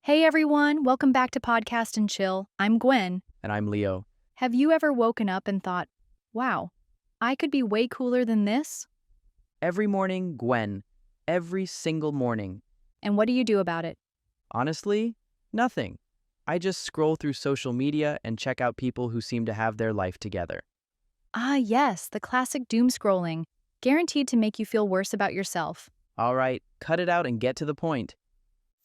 Hey everyone, welcome back to Podcast and Chill. I'm Gwen. And I'm Leo. Have you ever woken up and thought, wow, I could be way cooler than this? Every morning, Gwen. Every single morning. And what do you do about it? Honestly, nothing. I just scroll through social media and check out people who seem to have their life together. Ah, yes, the classic doom scrolling, guaranteed to make you feel worse about yourself. All right, cut it out and get to the point.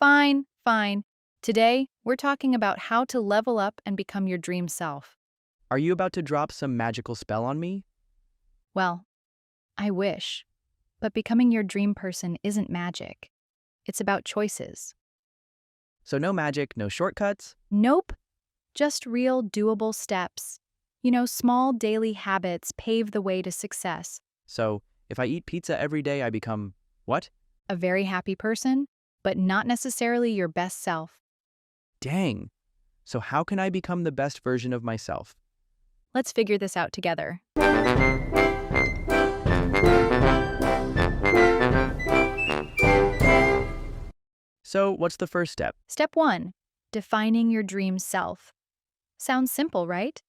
Fine. Today, we're talking about how to level up and become your dream self. Are you about to drop some magical spell on me? Well, I wish. But becoming your dream person isn't magic. It's about choices. So no magic, no shortcuts? Nope. Just real, doable steps. Small daily habits pave the way to success. So if I eat pizza every day, I become what? A very happy person, but not necessarily your best self. Dang. So how can I become the best version of myself? Let's figure this out together. So what's the first step? Step 1. Defining your dream self. Sounds simple, right?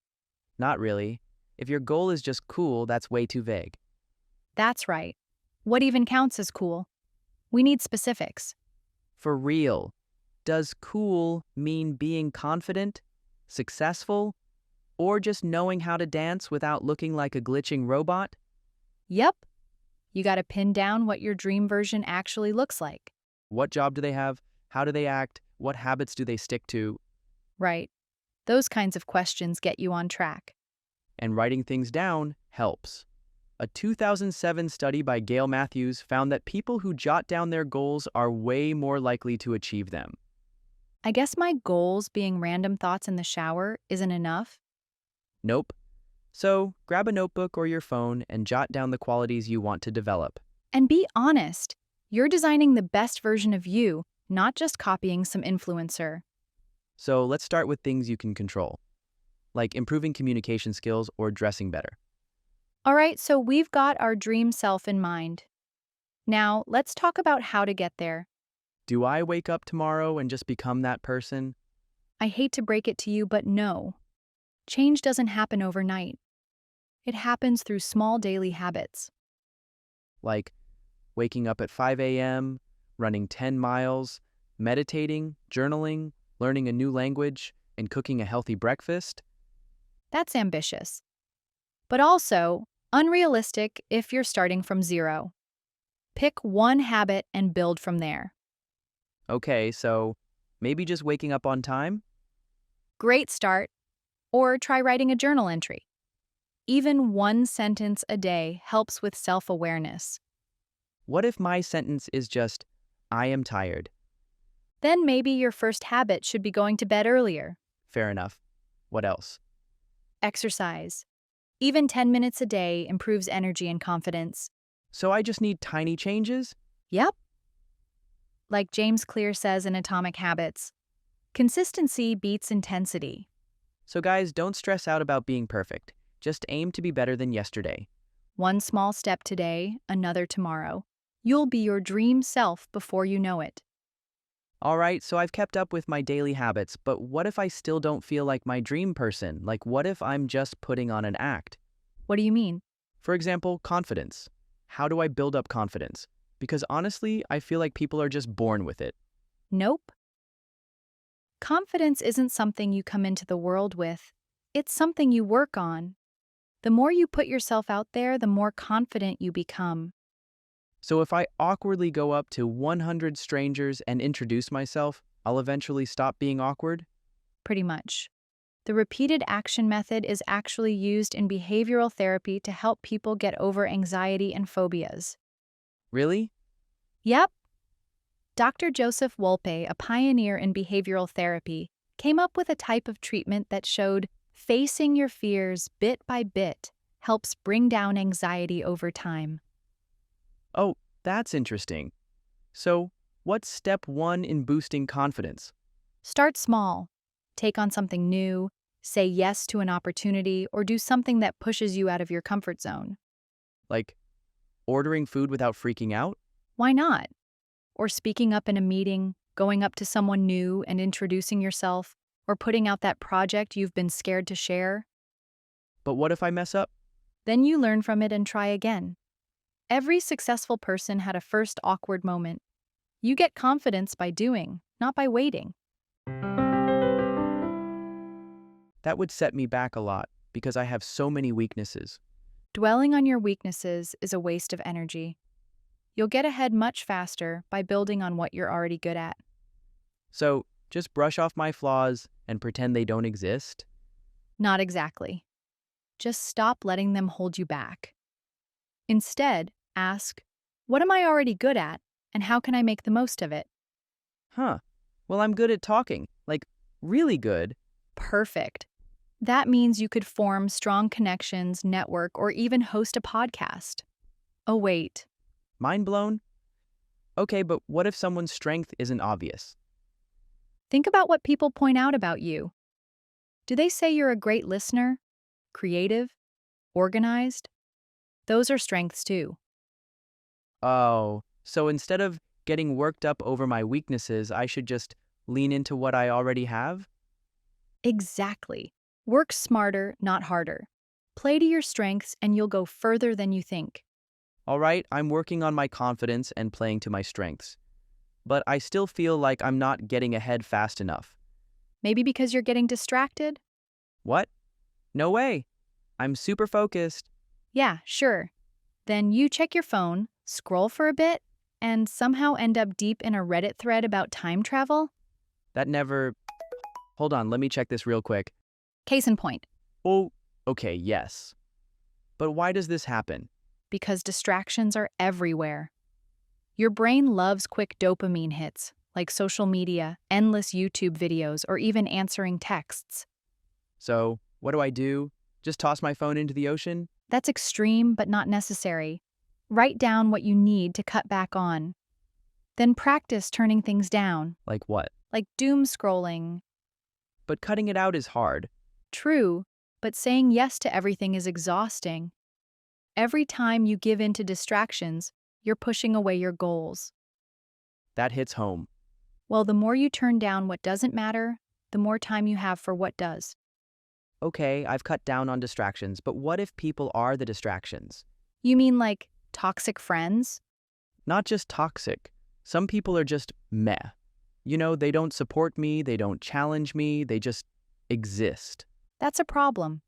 Not really. If your goal is just cool, that's way too vague. That's right. What even counts as cool? We need specifics. For real, does cool mean being confident, successful, or just knowing how to dance without looking like a glitching robot? Yep. You gotta pin down what your dream version actually looks like. What job do they have? How do they act? What habits do they stick to? Right. Those kinds of questions get you on track. And writing things down helps. A 2007 study by Gail Matthews found that people who jot down their goals are way more likely to achieve them. I guess my goals being random thoughts in the shower isn't enough. Nope. So grab a notebook or your phone and jot down the qualities you want to develop. And be honest. You're designing the best version of you, not just copying some influencer. So let's start with things you can control, like improving communication skills or dressing better. All right, so we've got our dream self in mind. Now, let's talk about how to get there. Do I wake up tomorrow and just become that person? I hate to break it to you, but no. Change doesn't happen overnight. It happens through small daily habits. Like waking up at 5 a.m., running 10 miles, meditating, journaling, learning a new language, and cooking a healthy breakfast? That's ambitious. But also, unrealistic if you're starting from zero. Pick one habit and build from there. Okay, so maybe just waking up on time? Great start. Or try writing a journal entry. Even one sentence a day helps with self-awareness. What if my sentence is just, I am tired? Then maybe your first habit should be going to bed earlier. Fair enough. What else? Exercise. Even 10 minutes a day improves energy and confidence. So I just need tiny changes? Yep. Like James Clear says in Atomic Habits, consistency beats intensity. So guys, don't stress out about being perfect. Just aim to be better than yesterday. One small step today, another tomorrow. You'll be your dream self before you know it. All right, so I've kept up with my daily habits, but what if I still don't feel like my dream person? Like, what if I'm just putting on an act? What do you mean? For example, confidence. How do I build up confidence? Because honestly, I feel like people are just born with it. Nope. Confidence isn't something you come into the world with. It's something you work on. The more you put yourself out there, the more confident you become. So if I awkwardly go up to 100 strangers and introduce myself, I'll eventually stop being awkward? Pretty much. The repeated action method is actually used in behavioral therapy to help people get over anxiety and phobias. Really? Yep. Dr. Joseph Wolpe, a pioneer in behavioral therapy, came up with a type of treatment that showed facing your fears bit by bit helps bring down anxiety over time. Oh, that's interesting. So, what's step one in boosting confidence? Start small. Take on something new, say yes to an opportunity, or do something that pushes you out of your comfort zone. Like ordering food without freaking out? Why not? Or speaking up in a meeting, going up to someone new and introducing yourself, or putting out that project you've been scared to share. But what if I mess up? Then you learn from it and try again. Every successful person had a first awkward moment. You get confidence by doing, not by waiting. That would set me back a lot because I have so many weaknesses. Dwelling on your weaknesses is a waste of energy. You'll get ahead much faster by building on what you're already good at. So just brush off my flaws and pretend they don't exist? Not exactly. Just stop letting them hold you back. Instead, ask, what am I already good at, and how can I make the most of it? Huh. Well, I'm good at talking. Like, really good. Perfect. That means you could form strong connections, network, or even host a podcast. Oh, wait. Mind blown? Okay, but what if someone's strength isn't obvious? Think about what people point out about you. Do they say you're a great listener, creative, organized? Those are strengths too. Oh, so instead of getting worked up over my weaknesses, I should just lean into what I already have? Exactly. Work smarter, not harder. Play to your strengths and you'll go further than you think. All right, I'm working on my confidence and playing to my strengths. But I still feel like I'm not getting ahead fast enough. Maybe because you're getting distracted? What? No way. I'm super focused. Yeah, sure. Then you check your phone, scroll for a bit, and somehow end up deep in a Reddit thread about time travel? That never... Hold on, let me check this real quick. Case in point, Oh, okay, yes. But why does this happen? because distractions are everywhere. Your brain loves quick dopamine hits, like social media, endless YouTube videos, or even answering texts. So, what do I do? Just toss my phone into the ocean? That's extreme, but not necessary. Write down what you need to cut back on. Then practice turning things down, Like what? like doom scrolling. But cutting it out is hard. True, but saying yes to everything is exhausting. Every time you give in to distractions, you're pushing away your goals. That hits home. Well, the more you turn down what doesn't matter, the more time you have for what does. Okay, I've cut down on distractions, but what if people are the distractions? You mean like toxic friends? Not just toxic. Some people are just meh. You know, they don't support me, they don't challenge me, they just exist. That's a problem.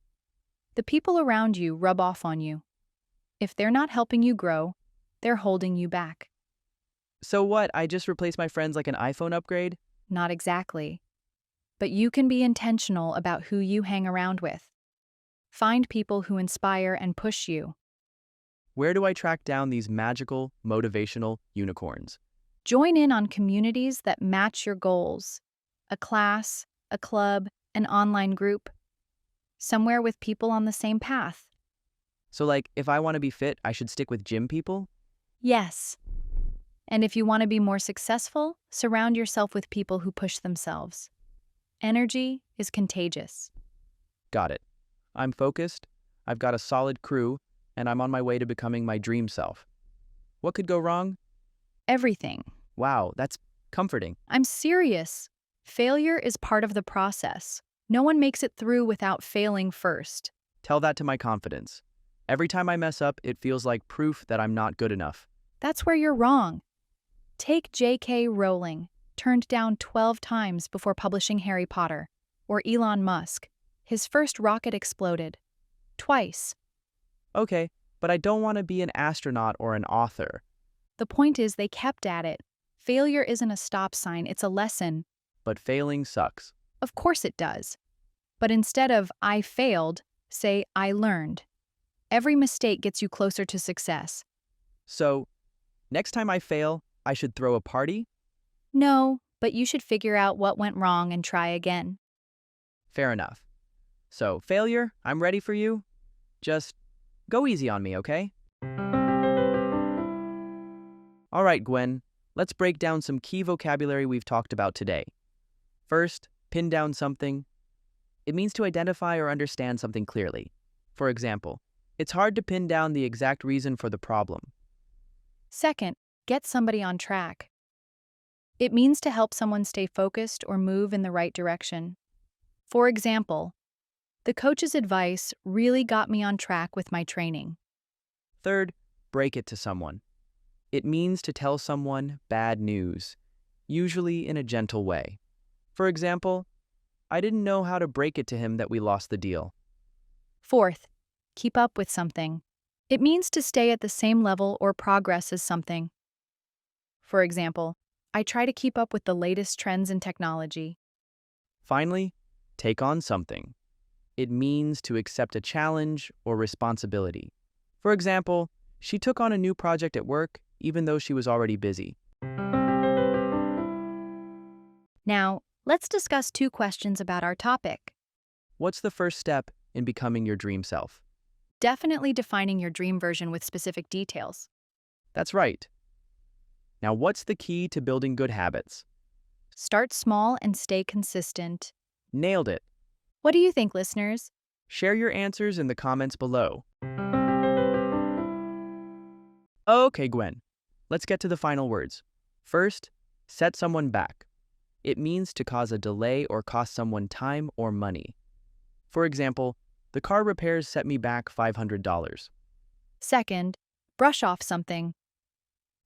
The people around you rub off on you. If they're not helping you grow, they're holding you back. So what, I just replace my friends like an iPhone upgrade? Not exactly. But you can be intentional about who you hang around with. Find people who inspire and push you. Where do I track down these magical, motivational unicorns? Join in on communities that match your goals. A class, a club, an online group. Somewhere with people on the same path. So like, if I want to be fit, I should stick with gym people? Yes. And if you want to be more successful, surround yourself with people who push themselves. Energy is contagious. Got it. I'm focused, I've got a solid crew, and I'm on my way to becoming my dream self. What could go wrong? Everything. Wow, that's comforting. I'm serious. Failure is part of the process. No one makes it through without failing first. Tell that to my confidence. Every time I mess up, it feels like proof that I'm not good enough. That's where you're wrong. Take J.K. Rowling, turned down 12 times before publishing Harry Potter, or Elon Musk. His first rocket exploded. Twice. Okay, but I don't want to be an astronaut or an author. The point is they kept at it. Failure isn't a stop sign, it's a lesson. But failing sucks. Of course it does. But instead of I failed, say I learned. Every mistake gets you closer to success. So, next time I fail, I should throw a party? No, but you should figure out what went wrong and try again. Fair enough. So, failure, I'm ready for you. Just go easy on me, okay? All right, Gwen, let's break down some key vocabulary we've talked about today. First, pin down something. It means to identify or understand something clearly. For example, it's hard to pin down the exact reason for the problem. Second, get somebody on track. It means to help someone stay focused or move in the right direction. For example, the coach's advice really got me on track with my training. Third, break it to someone. It means to tell someone bad news, usually in a gentle way. For example, I didn't know how to break it to him that we lost the deal. Fourth, keep up with something. It means to stay at the same level or progress as something. For example, I try to keep up with the latest trends in technology. Finally, take on something. It means to accept a challenge or responsibility. For example, she took on a new project at work even though she was already busy. Now, let's discuss 2 questions about our topic. What's the first step in becoming your dream self? Definitely defining your dream version with specific details. That's right. Now, what's the key to building good habits? Start small and stay consistent. Nailed it. What do you think, listeners? Share your answers in the comments below. Okay, Gwen. Let's get to the final words. First, set someone back. It means to cause a delay or cost someone time or money. For example, the car repairs set me back $500. Second, brush off something.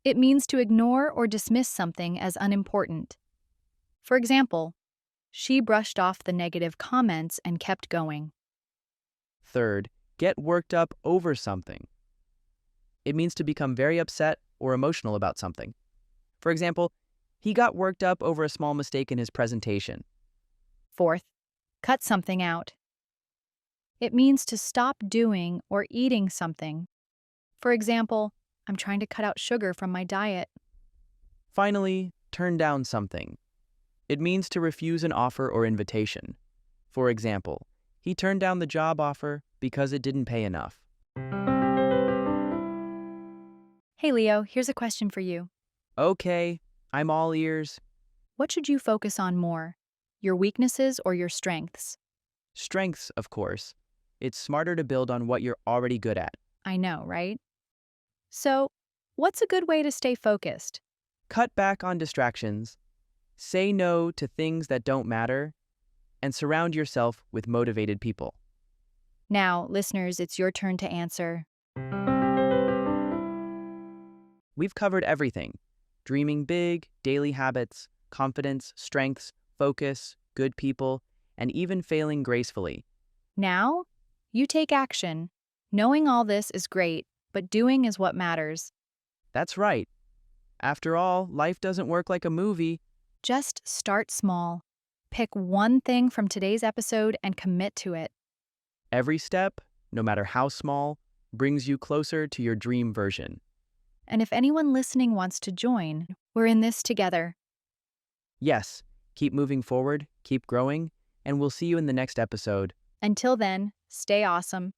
It means to ignore or dismiss something as unimportant. For example, she brushed off the negative comments and kept going. Third, get worked up over something. It means to become very upset or emotional about something. For example, he got worked up over a small mistake in his presentation. Fourth, cut something out. It means to stop doing or eating something. For example, I'm trying to cut out sugar from my diet. Finally, turn down something. It means to refuse an offer or invitation. For example, he turned down the job offer because it didn't pay enough. Hey Leo, here's a question for you. Okay, I'm all ears. What should you focus on more? Your weaknesses or your strengths? Strengths, of course. It's smarter to build on what you're already good at. I know, right? So, what's a good way to stay focused? Cut back on distractions. Say no to things that don't matter. And surround yourself with motivated people. Now, listeners, it's your turn to answer. We've covered everything: dreaming big, daily habits, confidence, strengths, focus, good people, and even failing gracefully. Now, you take action. Knowing all this is great, but doing is what matters. That's right. After all, life doesn't work like a movie. Just start small. Pick one thing from today's episode and commit to it. Every step, no matter how small, brings you closer to your dream version. And if anyone listening wants to join, we're in this together. Yes, keep moving forward, keep growing, and we'll see you in the next episode. Until then, stay awesome.